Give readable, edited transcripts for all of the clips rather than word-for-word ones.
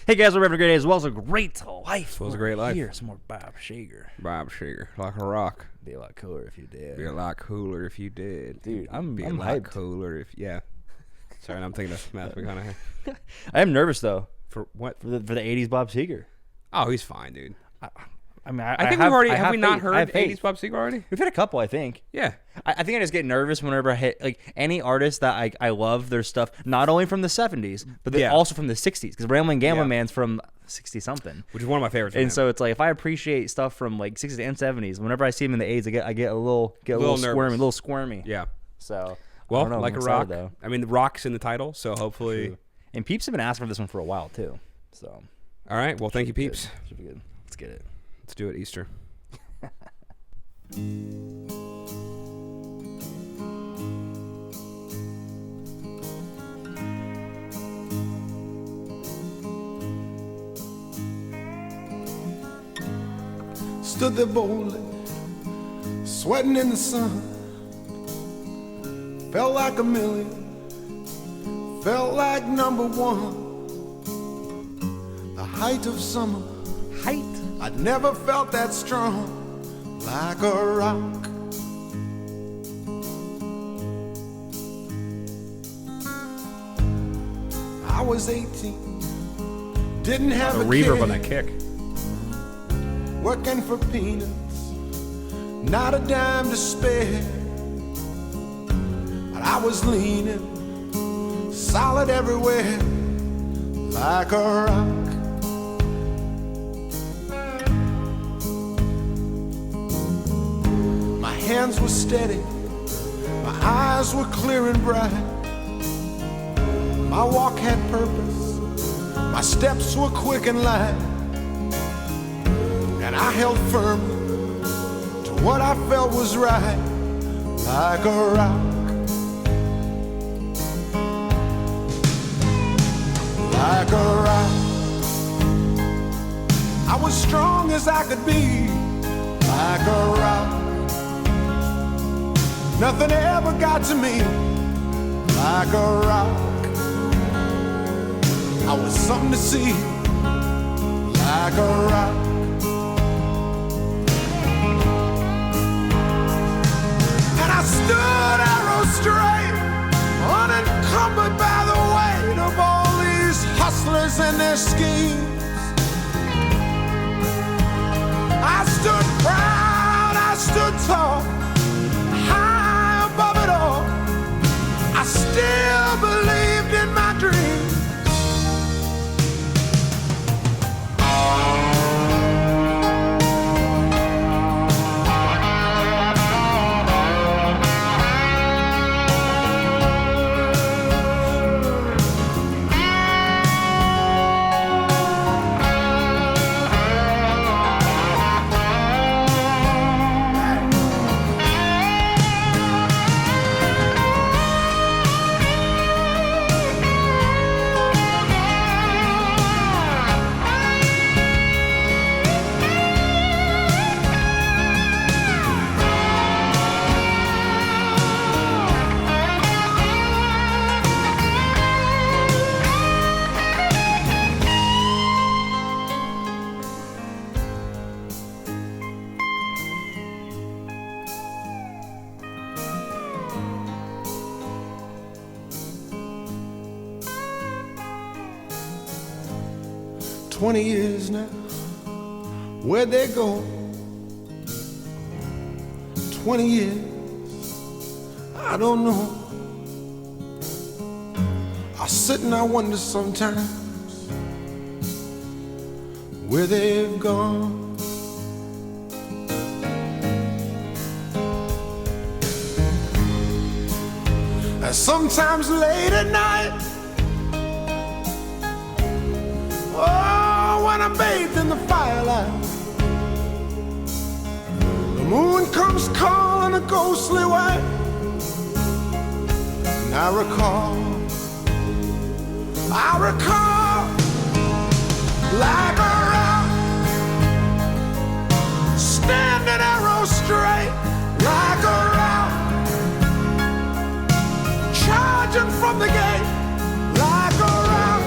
Hey guys, we're having a great day as well as a great life. It was a great life. Here, some more Bob Seger. Bob Seger, like a rock. Be a lot cooler if you did. Be a lot cooler if you did. Dude, I'm Be a lot hyped. cooler if Sorry, I'm thinking of Matthew McConaughey. I am nervous though For what? for the '80s Bob Seger. Oh, he's fine, dude. I mean, I think we've already have we not faith. I heard have faith. 80s Bob Seger already? We've had a couple, I think. Yeah. I think I just get nervous whenever I hit like any artist that I love their stuff, not only from the '70s, but also from the '60s. Because Ramblin' Gambling Man's from '60 something, Which is one of my favorites. and so it's like if I appreciate stuff from like '60s and '70s, whenever I see them in the '80s, I get a little squirmy, Yeah. So Well, I don't know, like I'm a rock. excited, though. I mean, the rock's in the title, so hopefully. True. And Peeps have been asking for this one for a while too. So All right. Well, thank you, Peeps. should be good. Let's get it. Let's do it, Easter. Stood there boldly, sweating in the sun. Felt like a million, felt like number one. The height of summer, I'd never felt that strong, like a rock. I was 18, didn't have The a reverb care. on that kick. Working for peanuts, not a dime to spare. But I was leaning, solid everywhere, like a rock. My hands were steady, my eyes were clear and bright. My walk had purpose, my steps were quick and light. And I held firmly to what I felt was right, like a rock. Like a rock. I was strong as I could be, like a rock. Nothing ever got to me, like a rock. I was something to see, like a rock. I stood arrow straight, unencumbered by the weight of all these hustlers and their schemes. I stood proud, I stood tall, high above it all. I still believed in my dreams. "20 years now, where'd they go? 20 years, I don't know. I sit and I wonder sometimes where they've gone. And sometimes late at night, oh, when I'm bathed in the firelight, the moon comes calling a ghostly way, and I recall, like a rock, standing arrow straight, like a rock, charging from the gate, like a rock.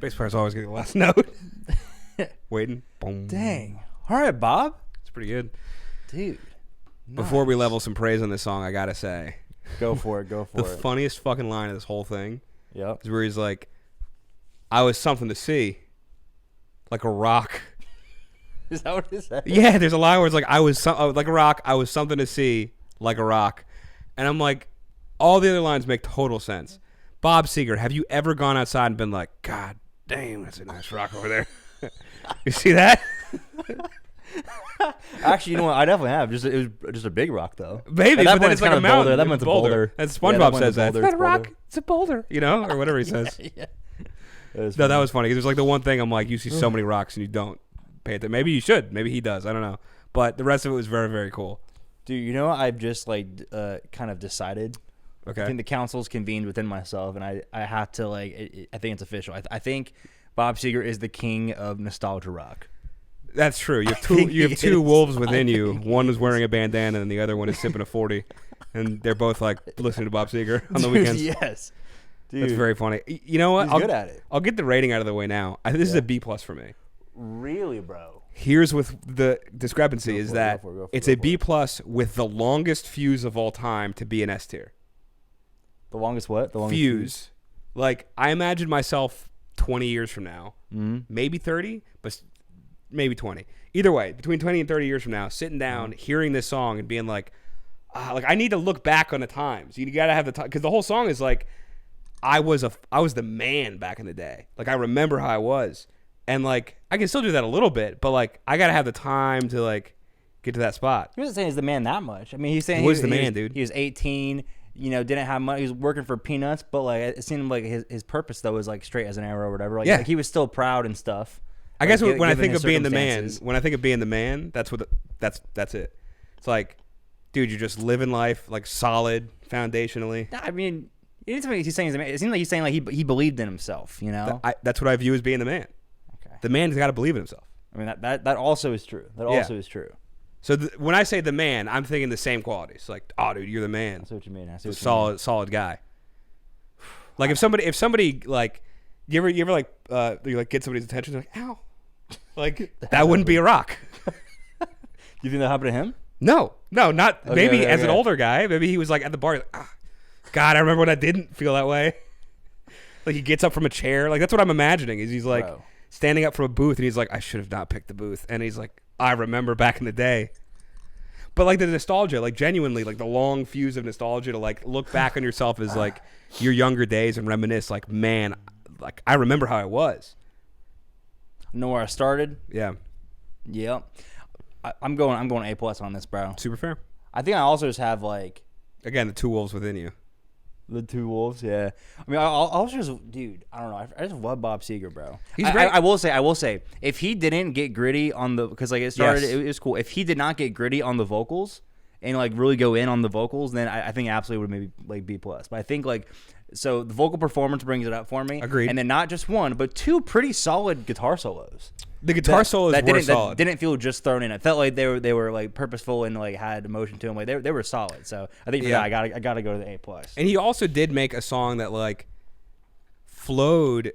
Bass player's always getting the last note. Waiting. Boom. Dang. All right, Bob. It's pretty good. Dude. Before we level some praise on this song, I gotta say, Go for it. the funniest fucking line of this whole thing Yep. is where he's like, "I was something to see, like a rock." Is that what it said? Yeah, there's a line where it's like, "I was like a rock. I was something to see, like a rock," and I'm like, all the other lines make total sense. Bob Seger, have you ever gone outside and been like, "God damn, that's a nice rock over there"? You see that? Actually, you know what? I definitely have. It was just a big rock, though. Maybe, but then it's like a mountain. That meant a boulder. And SpongeBob says that. Boulder, It's not a rock. It's a boulder. You know, or whatever he says. Yeah. No, that was funny. There's like the one thing I'm like, you see so many rocks and you don't pay attention. Maybe you should. Maybe he does. I don't know. But the rest of it was very, very cool. Dude, you know, I've just like kind of decided. Okay. I think the council's convened within myself, and I have to like. I think it's official. I think Bob Seger is the king of nostalgia rock. That's true. You have two wolves within you. One is wearing a bandana and the other one is sipping a 40. And they're both like listening to Bob Seger on the weekends. Yes. Dude. That's very funny. You know what? He's good at it. I'll get the rating out of the way now. This is a B+ for me. Really, bro? Here's with the discrepancy is that it's a B+ with the longest fuse of all time to be an S tier. The longest what? The longest Fuse. Like, I imagine myself 20 years from now, maybe 30, but maybe 20. Either way, between 20 and 30 years from now, sitting down, hearing this song and being like I need to look back on the times. You got to have the time, because the whole song is like, I was the man back in the day. Like, I remember how I was. And like, I can still do that a little bit, but like, I got to have the time to like get to that spot. He wasn't saying he's the man that much. I mean, he's saying he was the man, dude. He was 18, you know, didn't have money. He was working for peanuts, but like, it seemed like his purpose though was like straight as an arrow or whatever. Like, like he was still proud and stuff. I guess when I think of being the man, that's it. It's like, dude, you're just living life like solid foundationally. I mean, he's saying he's the man. It seems like he's saying like he believed in himself, you know? That's what I view as being the man. Okay. The man's got to believe in himself. I mean, that also is true. That also is true. So when I say the man, I'm thinking the same qualities. Like, oh, dude, you're the man. I see what you mean. I see what you mean. Solid guy. Like if somebody like, you ever like you like get somebody's attention, they're like, ow, like that wouldn't be a rock. You think that happened to him? No, not okay, maybe as an older guy. Maybe he was like at the bar, like, God, I remember when I didn't feel that way. Like he gets up from a chair. Like that's what I'm imagining. Is he's like standing up from a booth and he's like, I should have not picked the booth. And he's like, I remember back in the day. But like the nostalgia, like genuinely, like the long fuse of nostalgia to like look back on yourself as like your younger days and reminisce. Like, man, like I remember how I was. Know where I started? Yeah. Yep. I'm going A+ on this, bro. Super fair. I think I also just have like, again, the two wolves within you. The two wolves, yeah. I mean, I'll just, dude, I don't know. I just love Bob Seger, bro. He's great. I will say, if he didn't get gritty on the, because like it started, it was cool. If he did not get gritty on the vocals and like really go in on the vocals, then I think absolutely would maybe like B+. But I think like, so the vocal performance brings it up for me. Agreed. And then not just one, but two pretty solid guitar solos. The guitar solos were solid. That didn't feel just thrown in. It felt like they were like purposeful and like had emotion to them. Like they were solid. So I think for that I gotta go to the A+. And he also did make a song that like flowed.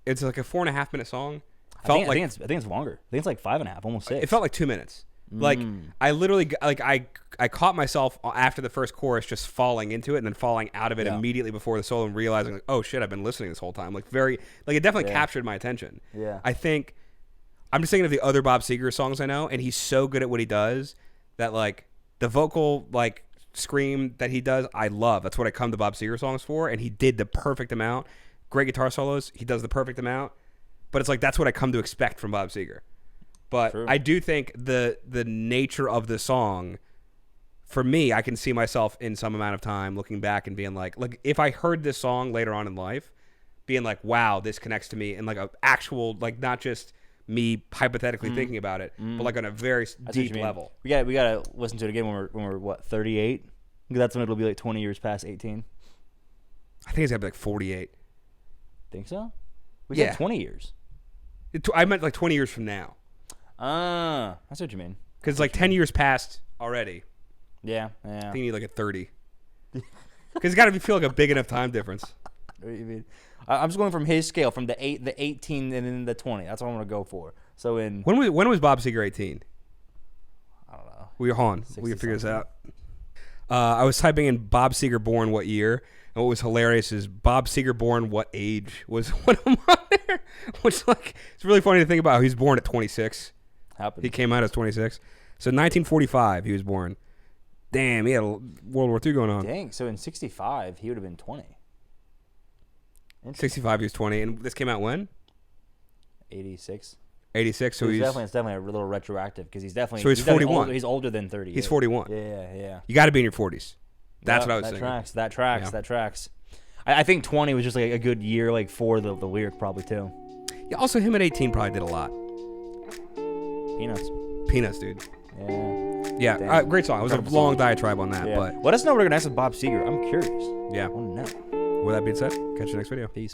It's like a 4.5 minute song. I think it's longer. I think it's like 5.5, almost 6. It felt like 2 minutes. Like I literally like I caught myself after the first chorus just falling into it and then falling out of it immediately before the solo and realizing like, oh shit, I've been listening this whole time. Like it definitely captured my attention. Yeah. I think I'm just thinking of the other Bob Seger songs I know, and he's so good at what he does that like the vocal like scream that he does, I love. That's what I come to Bob Seger songs for, and he did the perfect amount. Great guitar solos, he does the perfect amount. But it's like that's what I come to expect from Bob Seger. But true. I do think the nature of the song, for me, I can see myself in some amount of time looking back and being like if I heard this song later on in life, being like, wow, this connects to me in like a actual, like not just me hypothetically thinking about it, but like on a very deep level. We gotta listen to it again when we're what, 38? Because that's when it'll be like 20 years past 18. I think it's gotta be like 48. Think so? We said 20 years. I meant like 20 years from now. That's what you mean. Because like 10 years passed already. Yeah. I think you need like a 30. Because it's got to feel like a big enough time difference. What do you mean? I'm just going from his scale, from the 18, and then the 20. That's what I'm gonna go for. So when was Bob Seger 18? I don't know. We can figure this out. I was typing in Bob Seger born what year, and what was hilarious is Bob Seger born what age was one of them on there, which like it's really funny to think about. He was born at 26. Happened. He came out as 26. So 1945 he was born. Damn, he had a World War II going on. Dang. So in 65 he would have been 20. 65 he was 20, and this came out when? 86. 86. So it's definitely a little retroactive because he's definitely. So he's 41. He's older than 30. He's 41. Yeah. You got to be in your 40s. That's what I was saying. That tracks. I think 20 was just like a good year, like for the lyric probably too. Yeah. Also, him at 18 probably did a lot. Peanuts, dude. Yeah. Great song. It was a long diatribe on that, but let us know what we're gonna ask with Bob Seger. I'm curious. Yeah. I want to know. With that being said, catch you next video. Peace.